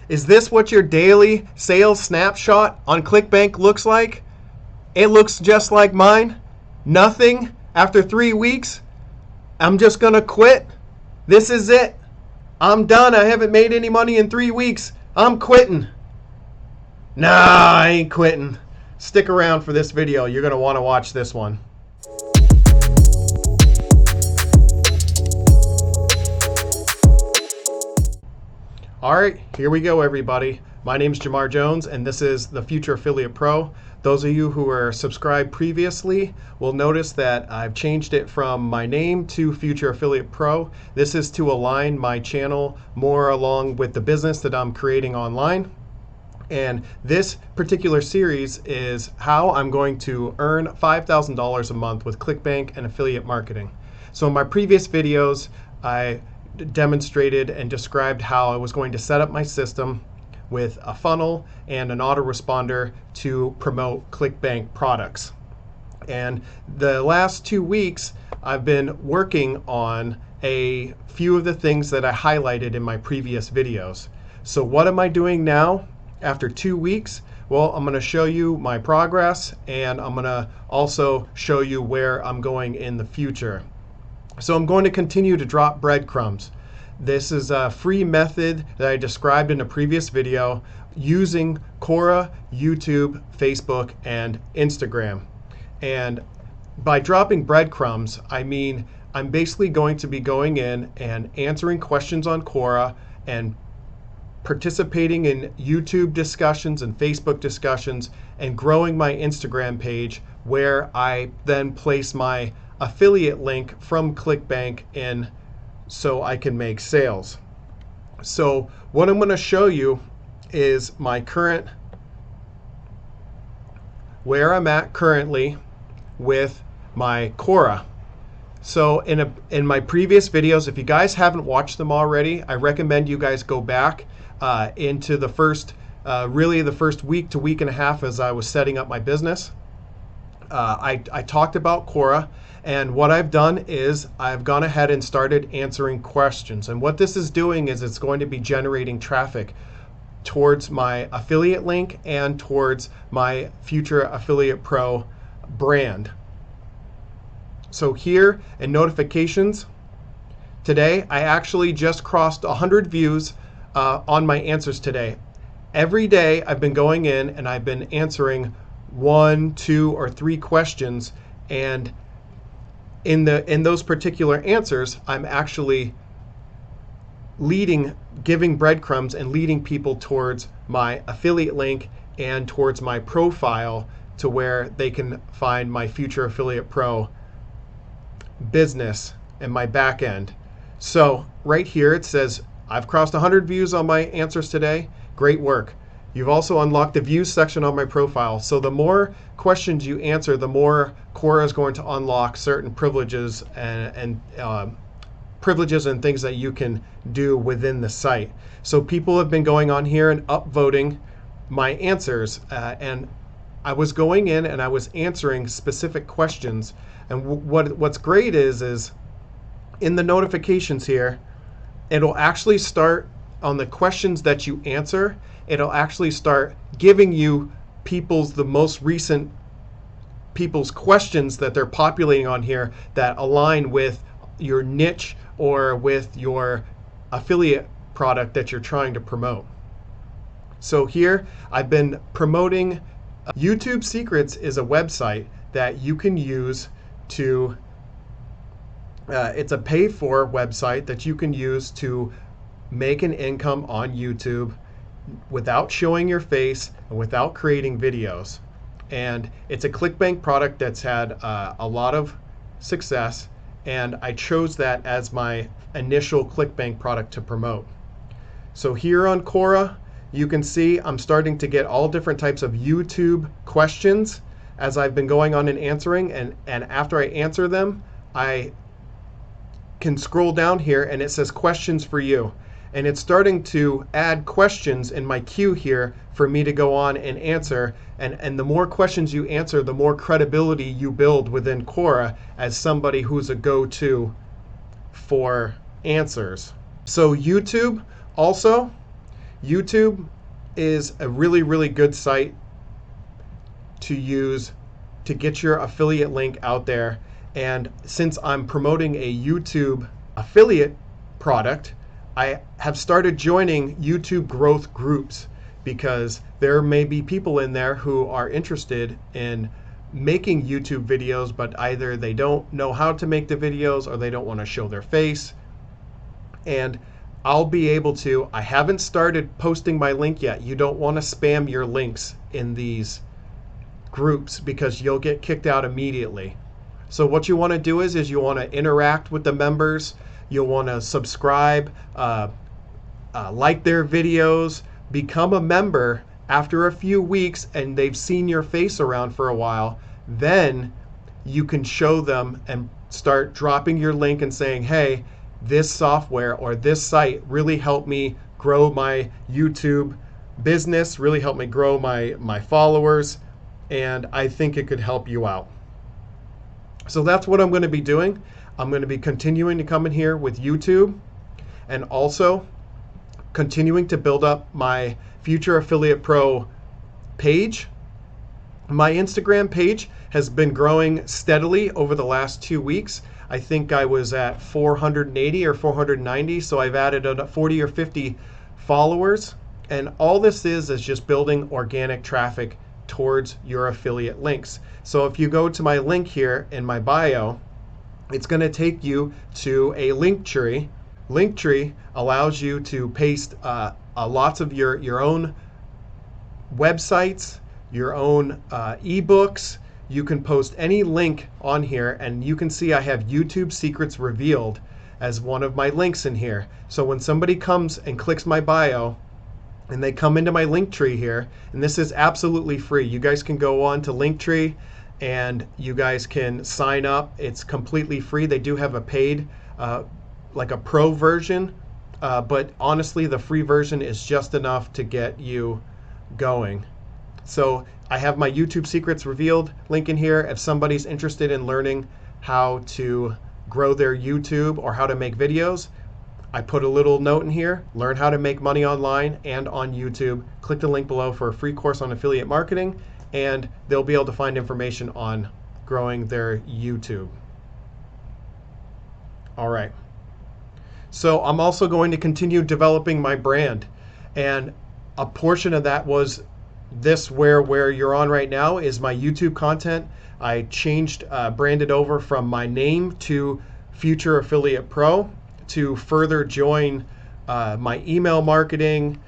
Is this what your daily sales snapshot on ClickBank looks like? It looks just like mine. Nothing after 3 weeks. I'm just gonna quit. This is it. I'm done. I haven't made any money in 3 weeks. I'm quitting. Nah, I ain't quitting. Stick around for this video. You're gonna want to watch this one. All right, here we go, everybody. My name is Jamar Jones, and this is the Future Affiliate Pro. Those of you who were subscribed previously will notice that I've changed it from my name to Future Affiliate Pro. This is to align my channel more along with the business that I'm creating online. And this particular series is how I'm going to earn $5,000 a month with ClickBank and affiliate marketing. So in my previous videos, I demonstrated and described how I was going to set up my system with a funnel and an autoresponder to promote ClickBank products. And the last 2 weeks, I've been working on a few of the things that I highlighted in my previous videos. So what am I doing now after 2 weeks? Well, I'm going to show you my progress, and I'm going to also show you where I'm going in the future. So I'm going to continue to drop breadcrumbs. This is a free method that I described in a previous video using Quora, YouTube, Facebook, and Instagram. And by dropping breadcrumbs, I mean I'm basically going to be going in and answering questions on Quora and participating in YouTube discussions and Facebook discussions and growing my Instagram page, where I then place my affiliate link from ClickBank in so I can make sales. So what I'm going to show you is my current, where I'm at currently with my Quora. So in my previous videos, if you guys haven't watched them already, I recommend you guys go back into the first, really the first week to week and a half as I was setting up my business. I talked about Quora, and what I've done is I've gone ahead and started answering questions. And what this is doing is it's going to be generating traffic towards my affiliate link and towards my Future Affiliate Pro brand. So here in notifications, today I actually just crossed 100 views on my answers today. Every day I've been going in and I've been answering 1, 2, or 3 questions, and in those particular answers, I'm actually giving breadcrumbs and leading people towards my affiliate link and towards my profile to where they can find my Future Affiliate Pro business and my back end. So right here it says, I've crossed 100 views on my answers today. Great work. You've also unlocked the views section on my profile. So the more questions you answer, the more Quora is going to unlock certain privileges and privileges and things that you can do within the site. So people have been going on here and upvoting my answers, and I was going in and I was answering specific questions. And what's great is in the notifications here, it'll actually start on the questions that you answer. It'll actually start giving you the most recent people's questions that they're populating on here that align with your niche or with your affiliate product that you're trying to promote. So here I've been promoting YouTube Secrets is a website that you can use to, it's a pay-for website that you can use to make an income on YouTube without showing your face and without creating videos. And it's a ClickBank product that's had a lot of success, and I chose that as my initial ClickBank product to promote. So here on Quora, you can see I'm starting to get all different types of YouTube questions as I've been going on and answering, and after I answer them, I can scroll down here and it says questions for you. And it's starting to add questions in my queue here for me to go on and answer. And the more questions you answer, the more credibility you build within Quora as somebody who's a go-to for answers. So YouTube also, YouTube is a really, really good site to use to get your affiliate link out there. And since I'm promoting a YouTube affiliate product, I have started joining YouTube growth groups because there may be people in there who are interested in making YouTube videos, but either they don't know how to make the videos or they don't want to show their face. And I'll be able to, I haven't started posting my link yet. You don't want to spam your links in these groups because you'll get kicked out immediately. So what you want to do is you want to interact with the members. You'll want to subscribe, like their videos, become a member. After a few weeks and they've seen your face around for a while, then you can show them and start dropping your link and saying, hey, this software or this site really helped me grow my YouTube business, really helped me grow my followers, and I think it could help you out. So that's what I'm going to be doing. I'm going to be continuing to come in here with YouTube and also continuing to build up my Future Affiliate Pro page. My Instagram page has been growing steadily over the last 2 weeks. I think I was at 480 or 490, so I've added 40 or 50 followers. And all this is just building organic traffic towards your affiliate links. So if you go to my link here in my bio, it's going to take you to a link tree. Linktree allows you to paste lots of your own websites, your own ebooks. You can post any link on here, and you can see I have YouTube Secrets Revealed as one of my links in here. So when somebody comes and clicks my bio and they come into my Linktree here, and this is absolutely free. You guys can go on to Linktree and you guys can sign up. It's completely free. They do have a paid like a pro version, but honestly the free version is just enough to get you going. So I have my YouTube Secrets Revealed link in here. If somebody's interested in learning how to grow their YouTube or how to make videos, I put a little note in here, learn how to make money online and on YouTube. Click the link below for a free course on affiliate marketing, and they'll be able to find information on growing their YouTube. All right. So I'm also going to continue developing my brand, and a portion of that was this where you're on right now is my YouTube content. I changed, branded over from my name to Future Affiliate Pro to further join my email marketing,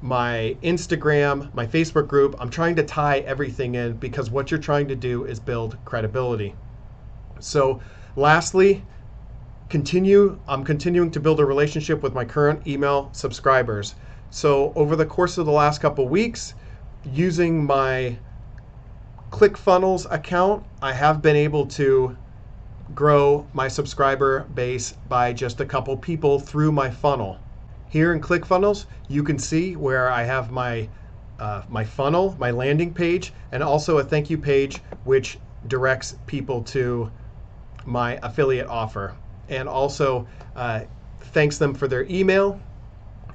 my Instagram, my Facebook group. I'm trying to tie everything in because what you're trying to do is build credibility. So lastly, I'm continuing to build a relationship with my current email subscribers. So over the course of the last couple weeks, using my ClickFunnels account, I have been able to grow my subscriber base by just a couple people through my funnel. Here in ClickFunnels, you can see where I have my funnel, my landing page, and also a thank you page which directs people to my affiliate offer, and also thanks them for their email.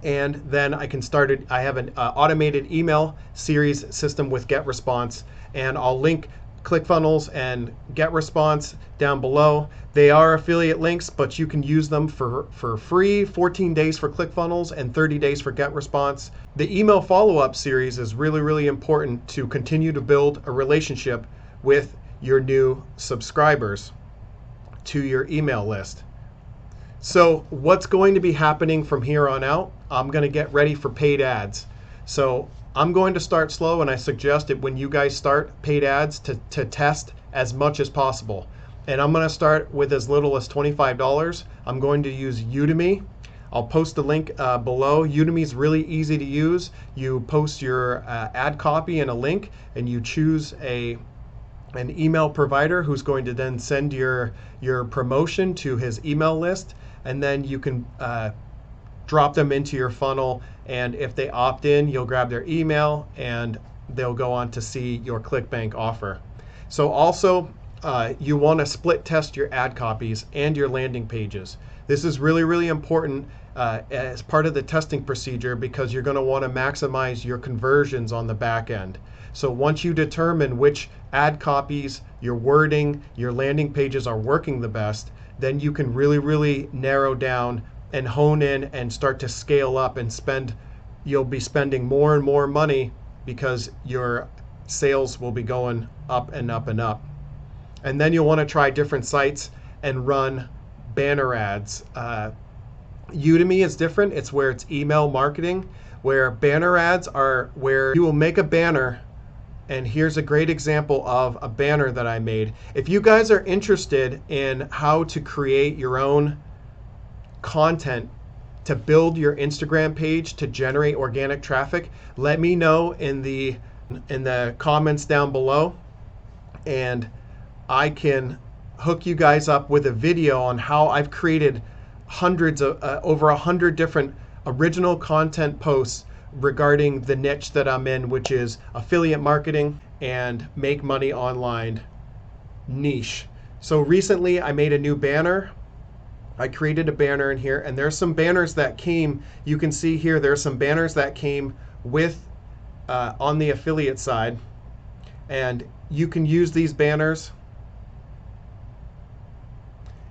And then I can start it. I have an automated email series system with GetResponse, and I'll link ClickFunnels and GetResponse down below. They are affiliate links, but you can use them for free, 14 days for ClickFunnels and 30 days for GetResponse. The email follow-up series is really, really important to continue to build a relationship with your new subscribers to your email list. So what's going to be happening from here on out? I'm going to get ready for paid ads. So I'm going to start slow, and I suggest that when you guys start paid ads to test as much as possible. And I'm going to start with as little as $25. I'm going to use Udemy. I'll post the link below. Udemy is really easy to use. You post your ad copy and a link, and you choose an email provider who's going to then send your promotion to his email list, and then you can drop them into your funnel, and if they opt in, you'll grab their email and they'll go on to see your ClickBank offer. So also you want to split test your ad copies and your landing pages. This is really, really important as part of the testing procedure, because you're going to want to maximize your conversions on the back end. So once you determine which ad copies, your wording, your landing pages are working the best, then you can really narrow down and hone in and start to scale up and spend. You'll be spending more and more money because your sales will be going up and up and up. And then you'll want to try different sites and run banner ads. Udemy is different. It's where it's email marketing, where banner ads are where you will make a banner. And here's a great example of a banner that I made. If you guys are interested in how to create your own content to build your Instagram page to generate organic traffic, let me know in the comments down below, and I can hook you guys up with a video on how I've created hundreds of over 100 different original content posts regarding the niche that I'm in, which is affiliate marketing and make money online niche. So recently I made a new banner. I created a banner in here, and there's some banners that came. You can see here there's some banners that came with on the affiliate side, and you can use these banners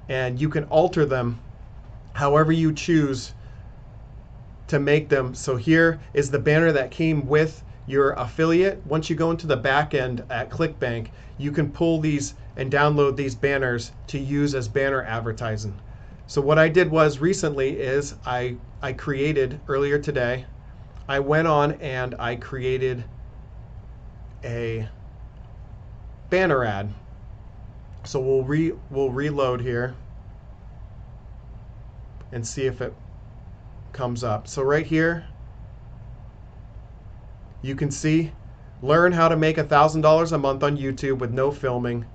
and you can alter them however you choose to make them. So here is the banner that came with your affiliate. Once you go into the back end at ClickBank, you can pull these and download these banners to use as banner advertising. So what I did was recently is I created earlier today, I went on and I created a banner ad. So we'll reload here and see if it comes up. So right here, you can see, learn how to make $1,000 a month on YouTube with no filming.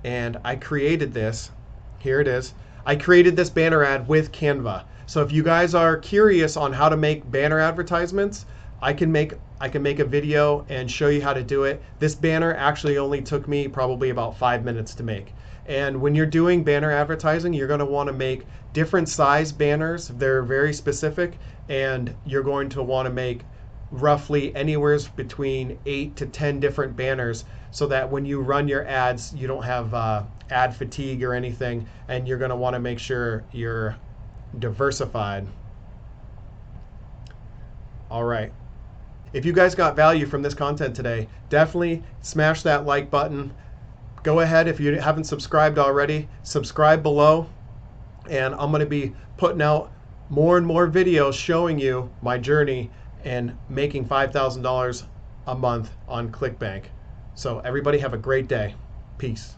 And I created this. Here it is. I created this banner ad with Canva. So if you guys are curious on how to make banner advertisements, I can make a video and show you how to do it. This banner actually only took me probably about 5 minutes to make. And when you're doing banner advertising, you're going to want to make different size banners. They're very specific, and you're going to want to make roughly anywhere between 8 to 10 different banners, so that when you run your ads, you don't have ad fatigue or anything, and you're going to want to make sure you're diversified. All right. If you guys got value from this content today, definitely smash that like button. Go ahead, if you haven't subscribed already, subscribe below, and I'm going to be putting out more and more videos showing you my journey and making $5,000 a month on ClickBank. So everybody have a great day. Peace.